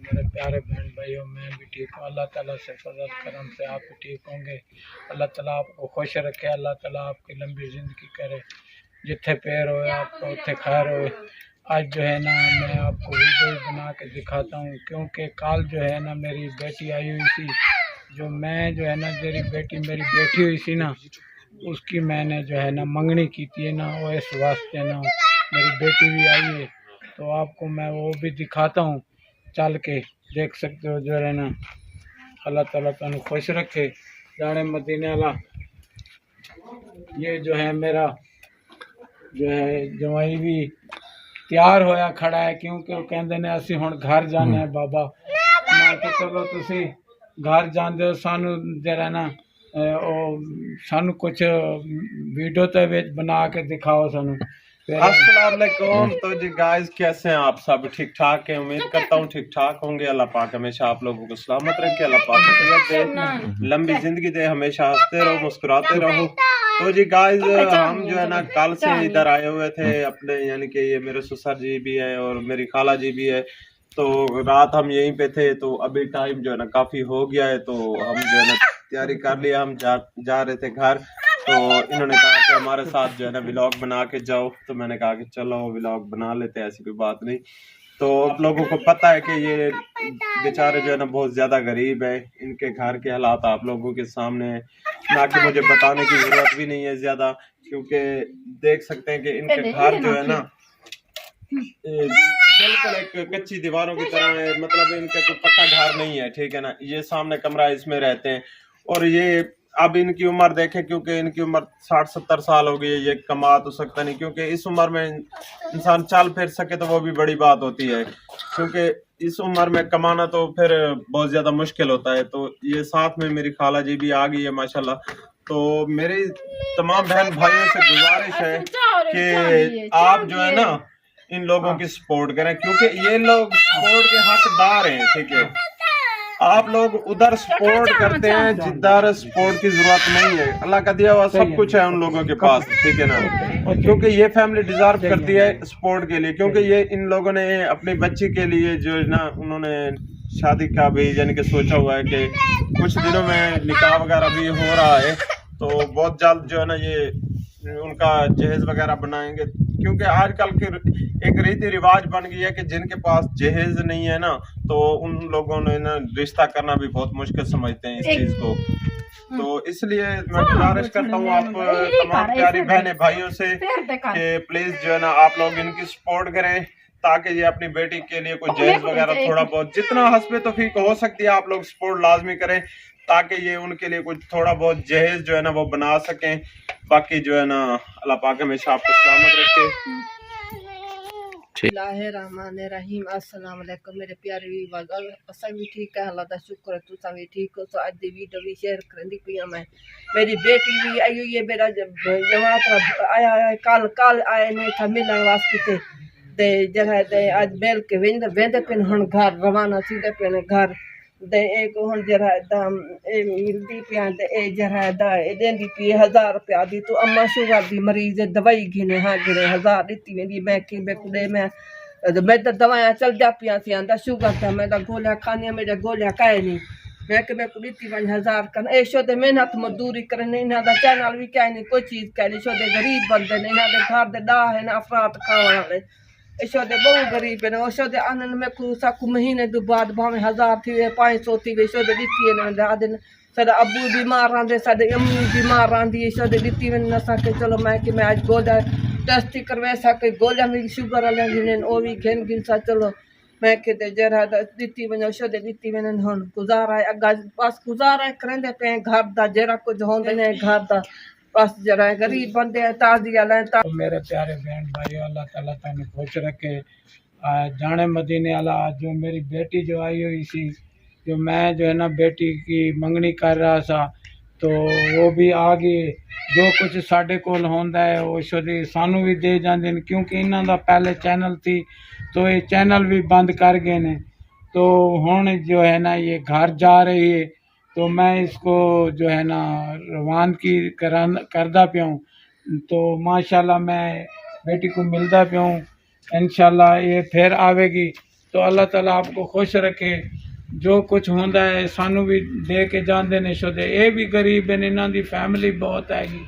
मेरे प्यारे बहन भाइयों, मैं भी ठीक हूँ। अल्लाह ताला से फजल करम से आप भी ठीक होंगे। अल्लाह ताला आपको खुश रखे, अल्लाह ताला आपकी लंबी ज़िंदगी करे, जिथे पैर होए आपको उत्थे खैर होए। आज जो है ना मैं आपको वीडियो बना के दिखाता हूँ, क्योंकि कल जो है ना मेरी बेटी आई हुई थी। जो मैं जो है ना मेरी बेटी हुई थी ना, उसकी मैंने जो है ना मंगनी की थी ना, वो इस वास्ते ना मेरी बेटी भी आई है। तो आपको मैं वो भी दिखाता हूँ, चल के देख सकते हो। जो है ना अल्लाह ताला तुम खुश रखे, जाने मदीने वाला। ये जो है मेरा जो है जवाई भी तैयार होया खड़ा है, क्योंकि वो कहते ने असी हुण घर जाने है बाबा। मैं तो चलो तुसी घर जांदे हो, सानू जरा ना सानू कुछ वीडियो तो बना के दिखाओ सानू। अस्सलाम वालेकुम। तो जी गाइस, कैसे हैं आप सब? ठीक ठाक है, उम्मीद करता हूँ ठीक ठाक होंगे। अल्लाह पाक हमेशा आप लोगों को सलामत रखे, अल्लाह पाक दे, लंबी जिंदगी दे, हमेशा हंसते रहो, मुस्कुराते रहो। तो जी गाइस, हम जो है ना कल से इधर आए हुए थे अपने, यानी कि ये मेरे ससुर जी भी है और मेरी खाला जी भी है। तो रात हम यहीं पे थे, तो अभी टाइम जो है ना काफी हो गया है, तो हम जो है ना तैयारी कर लिया, हम जा रहे थे घर। तो इन्होंने कहा कि हमारे साथ जो है ना व्लॉग बना के जाओ, तो मैंने कहा कि चलो व्लॉग बना लेते हैं, ऐसी कोई बात नहीं। तो आप लोगों को पता है कि ये बेचारे जो है ना बहुत ज्यादा गरीब है, इनके घर के हालात आप लोगों के सामने है, ना कि मुझे बताने की जरूरत भी नहीं है ज्यादा, क्योंकि देख सकते हैं कि इनके घर जो है ना बिल्कुल एक कच्ची दीवारों की तरह है, मतलब इनका कोई पक्का घर नहीं है, ठीक है ना। ये सामने कमरा, इसमें रहते हैं। और ये अब इनकी उम्र देखें, क्योंकि इनकी उम्र 60-70 साल हो गई है, ये कमा तो सकता नहीं, क्योंकि इस उम्र में इंसान चल फिर सके तो वो भी बड़ी बात होती है, क्योंकि इस उम्र में कमाना तो फिर बहुत ज्यादा मुश्किल होता है। तो ये साथ में मेरी खाला जी भी आ गई है माशाल्लाह। तो मेरी तमाम बहन भाइयों से गुजारिश है कि आप जो है ना इन लोगों की सपोर्ट करें, क्योंकि ये लोग सपोर्ट के हकदार हैं, ठीक है। आप लोग उधर सपोर्ट करते हैं जिधर सपोर्ट की जरूरत नहीं है। अल्लाह का दिया हुआ सब कुछ है उन लोगों के पास, ठीक है ना। क्योंकि ये फैमिली डिजर्व करती है सपोर्ट के लिए, क्योंकि ये इन लोगों ने अपनी बच्ची के लिए जो है ना उन्होंने शादी का भी यानी कि सोचा हुआ है कि कुछ दिनों में निकाह वगैरह भी हो रहा है। तो बहुत जल्द जो है ना ये उनका जहेज वगैरह बनाएंगे, क्योंकि आजकल की एक रीति रिवाज बन गई है कि जिनके पास जहेज नहीं है ना, तो उन लोगों ने ना रिश्ता करना भी बहुत मुश्किल समझते हैं इस चीज को। तो इसलिए मैं गुजारिश करता हूँ आप तमाम प्यारी बहनें भाइयों से कि प्लीज जो है ना आप लोग इनकी सपोर्ट करें, ताकि ये अपनी बेटी के लिए कोई जहेज वगैरह थोड़ा बहुत जितना हस्बे तौफीक हो सकती है आप लोग सपोर्ट लाजमी करें, ताकि ये उनके लिए कुछ थोड़ा बहुत जहेज जो है ना वो बना सकें। बाकी जो है ना अल्लाह पाक हमेशा आपको सलामत रखे। बिस्मिल्लाहिर्रहमानिर्रहीम। अस्सलाम वालेकुम मेरे प्यारे व्यूअर्स, असा भी ठीक है, अल्लाह दा शुक्र है, तुसा भी ठीक हो। तो आज दी वीडियो भी शेयर करनी पई मैं। मेरी बेटी भी आई हुई है, मेरा जमात आया है, कल आए ने था मिलने वास्ते ते जगह ते आज मिल के वेंदे पे हुन घर रवाना सीधे पे घर दे एक हुन जरा दाम ए मिलदी पिया ते ए जरा दा ए देंदी पी 1000 रुपया दी। तो अम्मा शुगर दी मरीज है, दवाई घिने हाँ गिरे 1000 दी वेंदी। मैं कि बेकुड़े मैं तो दवाइयां चल जा पिया सी आंदा शुगर था, मैं तो गोलियां खानी, मेरे गोलियां काए नहीं। मैं कि मैं कुड़ी दी 1000 कर ए शो दे मेहनत मजदूरी करने इना दा चैनल भी कह नहीं, कोई चीज कह नहीं। शो दे गरीब बंदे ने, इना दे घर दे डा है ना अफरात खाने वाले, ऐशो दे बहुत गरीब है। ओशो दे आनंद में साकू महीने दो बाद भावे 1000 थी 500 थी वे शो दे दिती है ना दिन। साडा अब्बू बीमार रहंदे, साडे अम्मी बीमार रहंदी, ऐशो दे दिती वन न सके। चलो मैं कि मैं आज गोदा टेस्ट करवे सके, गोलियां में शुगर वाले ने ओ भी घेन गिन सा। चलो मैं कि ते जरा दिती वन शो दे दिती वन। हुन गुजारा है अगा बस गुजारा करंदे पे घर दा जरा कुछ होंदे ने घर दा, बस जरा गरीब बंदे ताजी वाले। तो मेरे प्यारे बहन भाई, अल्लाह ताला तने खुश रखे, जाने मदीने वाला। जो मेरी बेटी जो आई हुई थी, जो मैं जो है ना बेटी की मंगनी कर रहा था, तो वो भी आ गई। जो कुछ साढ़े कोल होंदा है वो छोड़ी सानू भी दे जाते हैं, क्योंकि इन्हों का पहले चैनल थी तो ये चैनल भी बंद कर गए ने। तो हुण जो है ना ये घर जा रही है, तो मैं इसको जो है ना रवानगी करदा पिया हूँ। तो माशाल्लाह मैं बेटी को मिलता पिया हूँ, इंशाल्लाह ये फिर आवेगी। तो अल्लाह ताला आपको खुश रखे। जो कुछ होंदा है सानू भी दे के जाते ने शुदे, ये भी गरीब हैं, इन्हां दी फैमिली बहुत हैगी।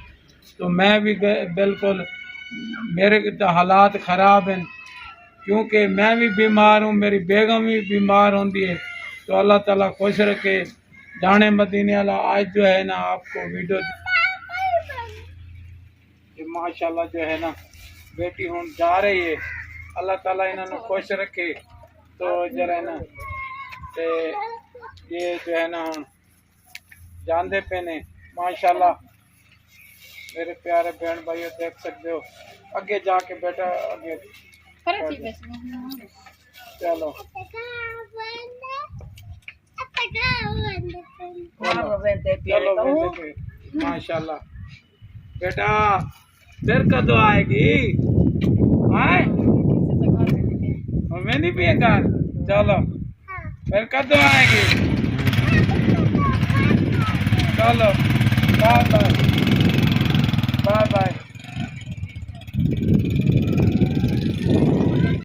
तो मैं भी बिल्कुल मेरे तो हालात ख़राब हैं क्योंकि मैं भी बीमार हूँ, मेरी बेगम भी बीमार होती है। तो अल्लाह ताला खुश रखे। जाने मदीने वाला आज जो है ना आपको वीडियो ये माशाल्लाह जो है ना बेटी हूँ जा रही है, अल्लाह ताला इन्होंने खुश रखे। तो जरा है ना ते ये जो है ना जानते पे ने माशाल्लाह मेरे प्यारे बहन भाइयों देख सकते हो। आगे जाके बेटा आगे चलो चलो बेटे माशाल्लाह। बेटा फिर कदों आएगी? आए मैं नहीं पिएगा। चलो फिर कदों आएगी? चलो बाय बाय।